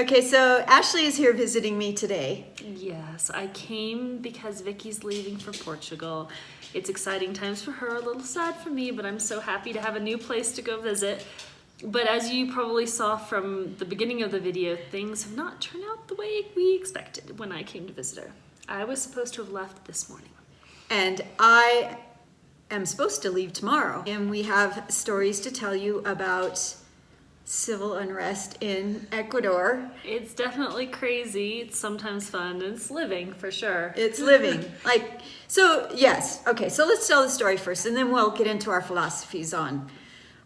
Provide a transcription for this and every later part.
Okay, so Ashley is here visiting me today. Yes, I came because Vicky's leaving for Portugal. It's exciting times for her, a little sad for me, but I'm so happy to have a new place to go visit. But as you probably saw from the beginning of the video, things have not turned out the way we expected when I came to visit her. I was supposed to have left this morning. And I am supposed to leave tomorrow. And we have stories to tell you about civil unrest in Ecuador. It's definitely crazy. It's sometimes fun. And it's living, for sure. It's living. Yes. Okay, so let's tell the story first, and then we'll get into our philosophies on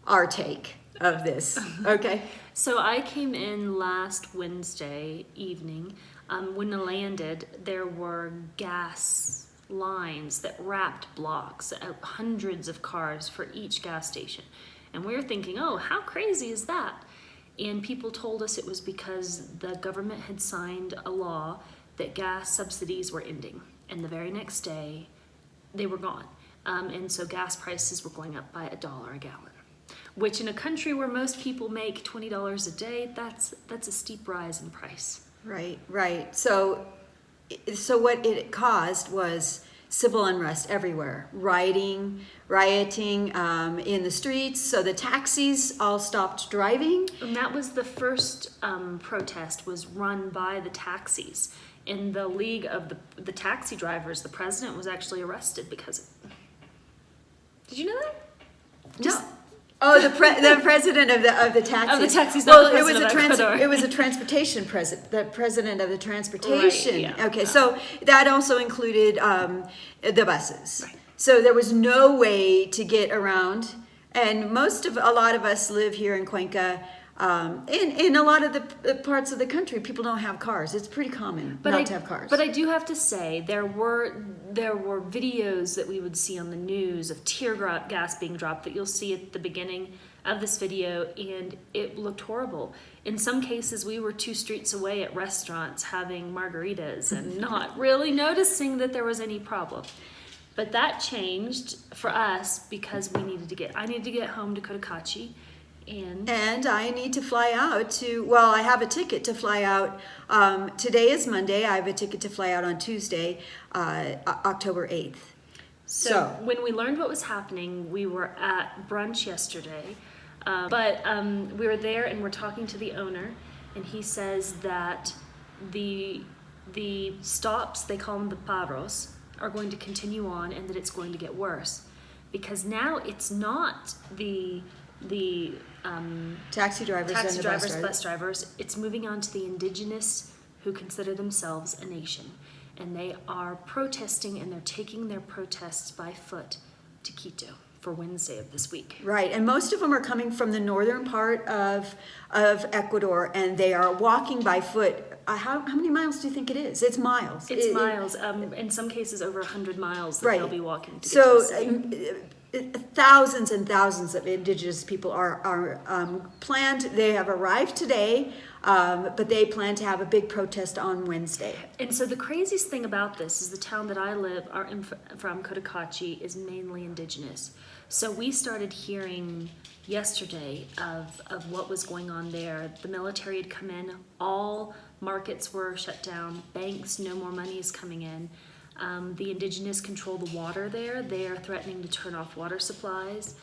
our take of this. Okay? So I came in last Wednesday evening. When I landed, there were gas lines that wrapped blocks, hundreds of cars for each gas station. And we were thinking, oh, how crazy is that? And people told us it was because the government had signed a law that gas subsidies were ending. And the very next day, they were gone. And so gas prices were going up by $1 a gallon, which in a country where most people make $20 a day, that's a steep rise in price. Right. So what it caused was civil unrest everywhere, rioting in the streets. So the taxis all stopped driving. And that was the first protest was run by the taxis. In the league of the taxi drivers, the president was actually arrested because of it. Did you know that? No. Oh, the president of the taxis. Of the taxis. Well, not the president it was a transportation president. The president of the transportation. Right, yeah. Okay, so that also included the buses. Right. So there was no way to get around, and a lot of us live here in Cuenca. In a lot of the parts of the country, people don't have cars. It's pretty common not to have cars. But I do have to say, there were videos that we would see on the news of tear gas being dropped that you'll see at the beginning of this video, and it looked horrible. In some cases, we were 2 streets away at restaurants having margaritas and not really noticing that there was any problem. But that changed for us because I needed to get home to Cotacachi. And I need to fly out I have a ticket to fly out. Today is Monday. I have a ticket to fly out on Tuesday, October 8th. So when we learned what was happening, we were at brunch yesterday. But we were there and we're talking to the owner, and he says that the stops, they call them the paros, are going to continue on, and that it's going to get worse. Because now it's not the taxi drivers, bus drivers. It's moving on to the indigenous who consider themselves a nation. And they are protesting, and they're taking their protests by foot to Quito for Wednesday of this week. Right, and most of them are coming from the northern part of Ecuador, and they are walking by foot. How many miles do you think it is? It's miles. It's miles. In some cases, over 100 miles that right. they'll be walking to get to the city. Thousands and thousands of indigenous people are planned. They have arrived today, but they plan to have a big protest on Wednesday. And so the craziest thing about this is the town that I live from, Cotacachi, is mainly indigenous. So we started hearing yesterday of what was going on there. The military had come in. All markets were shut down. Banks, no more money is coming in. The indigenous control the water there. They are threatening to turn off water supplies.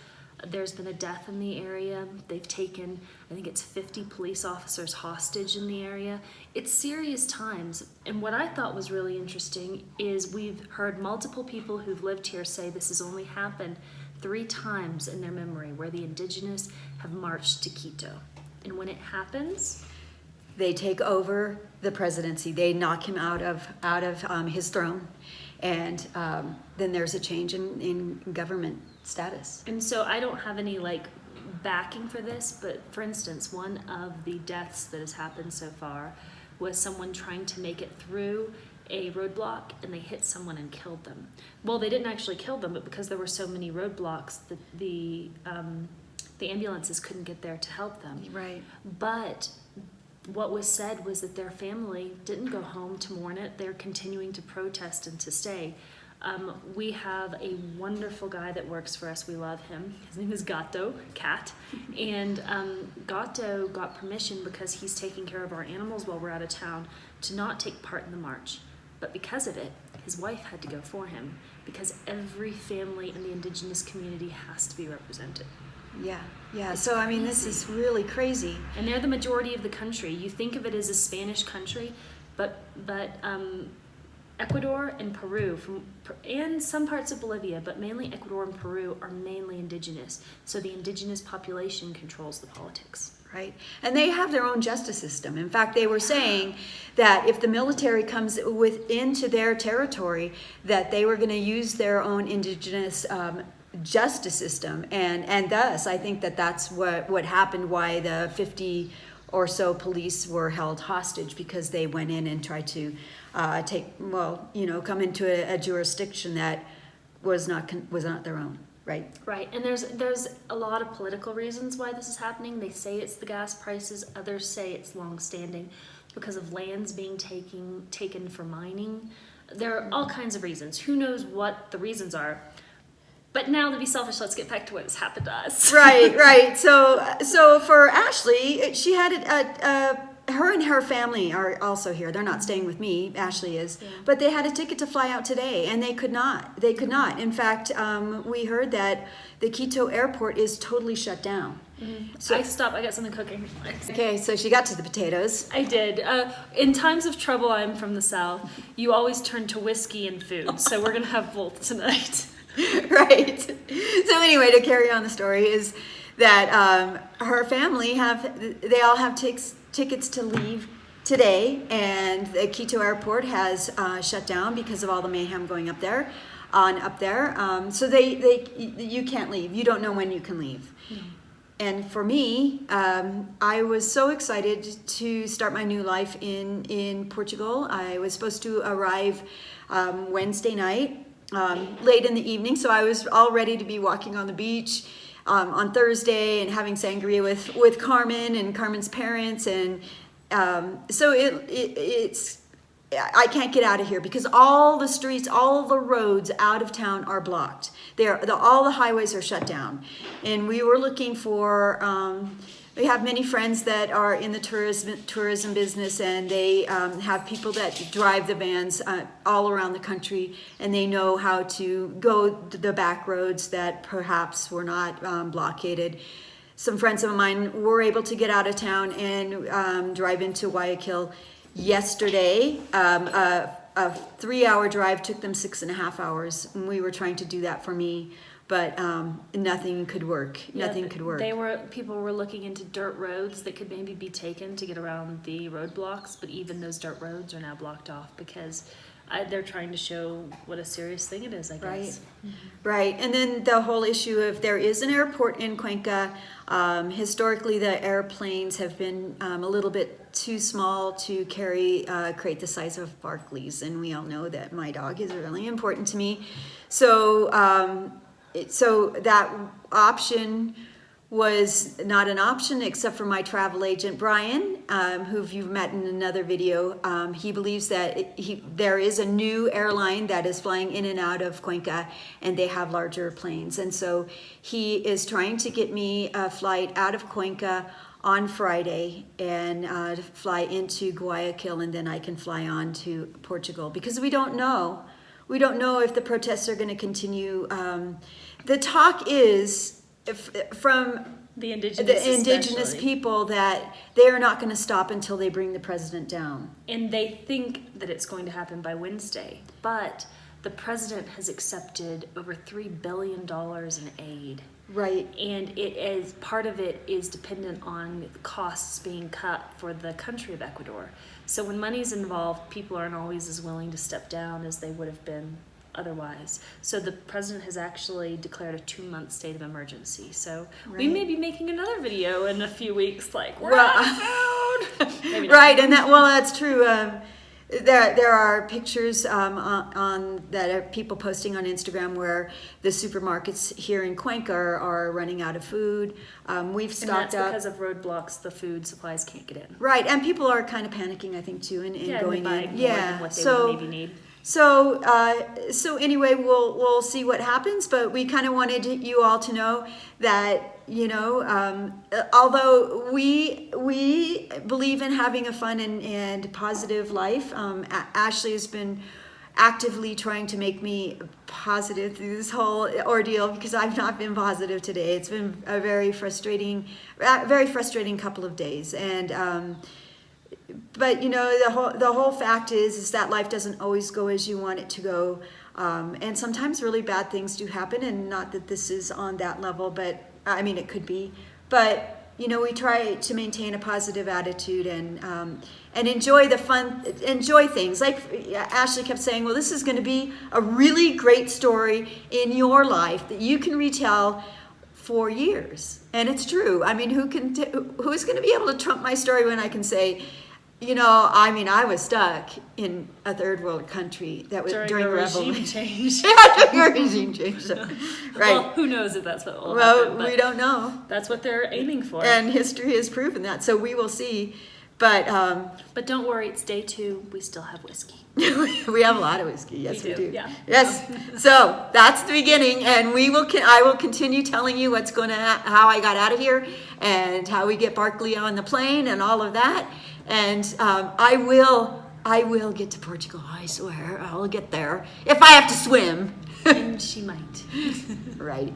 There's been a death in the area. They've taken, I think it's 50 police officers hostage in the area. It's serious times. And what I thought was really interesting is we've heard multiple people who've lived here say this has only happened 3 times in their memory where the indigenous have marched to Quito. And when it happens, they take over the presidency. They knock him out of his throne, and then there's a change in government status. And so I don't have any backing for this, but for instance, one of the deaths that has happened so far was someone trying to make it through a roadblock, and they hit someone and killed them. Well, they didn't actually kill them, but because there were so many roadblocks, the ambulances couldn't get there to help them. Right. But what was said was that their family didn't go home to mourn it. They're continuing to protest and to stay. We have a wonderful guy that works for us. We love him. His name is Gato, Cat. And Gato got permission because he's taking care of our animals while we're out of town to not take part in the march. But because of it, his wife had to go for him because every family in the indigenous community has to be represented. Yeah. So, I mean, this is really crazy. And they're the majority of the country. You think of it as a Spanish country, but Ecuador and Peru, and some parts of Bolivia, but mainly Ecuador and Peru are mainly indigenous. So the indigenous population controls the politics. Right. And they have their own justice system. In fact, they were saying that if the military comes into their territory, that they were going to use their own indigenous justice system. And thus, I think that's what happened, why the 50 or so police were held hostage, because they went in and tried to come into a jurisdiction that was not their own. Right. And there's a lot of political reasons why this is happening. They say it's the gas prices. Others say it's long-standing because of lands being taken for mining. There are all kinds of reasons. Who knows what the reasons are? But now, to be selfish, let's get back to what has happened to us. Right. So for Ashley, she had her and her family are also here. They're not staying with me. Ashley is, but they had a ticket to fly out today, and they could not. In fact, we heard that the Quito airport is totally shut down. Mm-hmm. So I got something cooking. Okay, so she got to the potatoes. I did. In times of trouble, I'm from the South. You always turn to whiskey and food. So we're gonna have both tonight. Right. So anyway, to carry on the story is that her family they all have tickets to leave today, and the Quito airport has shut down because of all the mayhem going up there. So you can't leave. You don't know when you can leave. Mm-hmm. And for me, I was so excited to start my new life in Portugal. I was supposed to arrive Wednesday night. Late in the evening, so I was all ready to be walking on the beach on Thursday and having sangria with Carmen and Carmen's parents, and so it's I can't get out of here because all the streets, all the roads out of town are blocked. All the highways are shut down, and we were looking for. We have many friends that are in the tourism business, and they have people that drive the vans all around the country, and they know how to go to the back roads that perhaps were not blockaded. Some friends of mine were able to get out of town and drive into Guayaquil yesterday. A 3-hour drive took them 6.5 hours, and we were trying to do that for me. But nothing could work. Nothing could work. People were looking into dirt roads that could maybe be taken to get around the roadblocks, but even those dirt roads are now blocked off because they're trying to show what a serious thing it is, I guess. Right. And then the whole issue of there is an airport in Cuenca. Historically, the airplanes have been a little bit too small to carry crate the size of Barkley's, and we all know that my dog is really important to me. So that option was not an option except for my travel agent, Brian, who you've met in another video. He believes that there is a new airline that is flying in and out of Cuenca, and they have larger planes. And so he is trying to get me a flight out of Cuenca on Friday and fly into Guayaquil, and then I can fly on to Portugal because we don't know. We don't know if the protests are going to continue. The talk is from the indigenous people that they are not going to stop until they bring the president down. And they think that it's going to happen by Wednesday. But the president has accepted over $3 billion in aid. Right. And part of it is dependent on costs being cut for the country of Ecuador. So when money's involved, people aren't always as willing to step down as they would have been otherwise. So the president has actually declared a 2-month state of emergency. So we may be making another video in a few weeks, like, we're out of food. Maybe not. Right, and that's true. There are pictures on that are people posting on Instagram where the supermarkets here in Cuenca are running out of food. We've stocked up. And that's because of roadblocks. The food supplies can't get in. Right, and people are kind of panicking, I think, too, and going buying in. more than what they would maybe need. So anyway, we'll see what happens, but we kind of wanted you all to know that, although we believe in having a fun and positive life, Ashley has been actively trying to make me positive through this whole ordeal, because I've not been positive today. It's been a very frustrating couple of days, and but the whole fact is that life doesn't always go as you want it to go, and sometimes really bad things do happen. And not that this is on that level, but I mean it could be. But we try to maintain a positive attitude and enjoy the fun, enjoy things. Like Ashley kept saying, well, this is going to be a really great story in your life that you can retell for years, and it's true. I mean, who's going to be able to trump my story when I can say, I was stuck in a third world country that was during a regime change. Yeah, during a regime change. So, right. Well, who knows if that's what will happen? Well, we don't know. That's what they're aiming for. And history has proven that. So we will see. But don't worry, it's day 2. We still have whiskey. We have a lot of whiskey. Yes, we do. Yeah. Yes. So that's the beginning, and I will continue telling you how I got out of here, and how we get Barkley on the plane, and all of that. And I will get to Portugal. I swear, I'll get there if I have to swim. And she might. Right.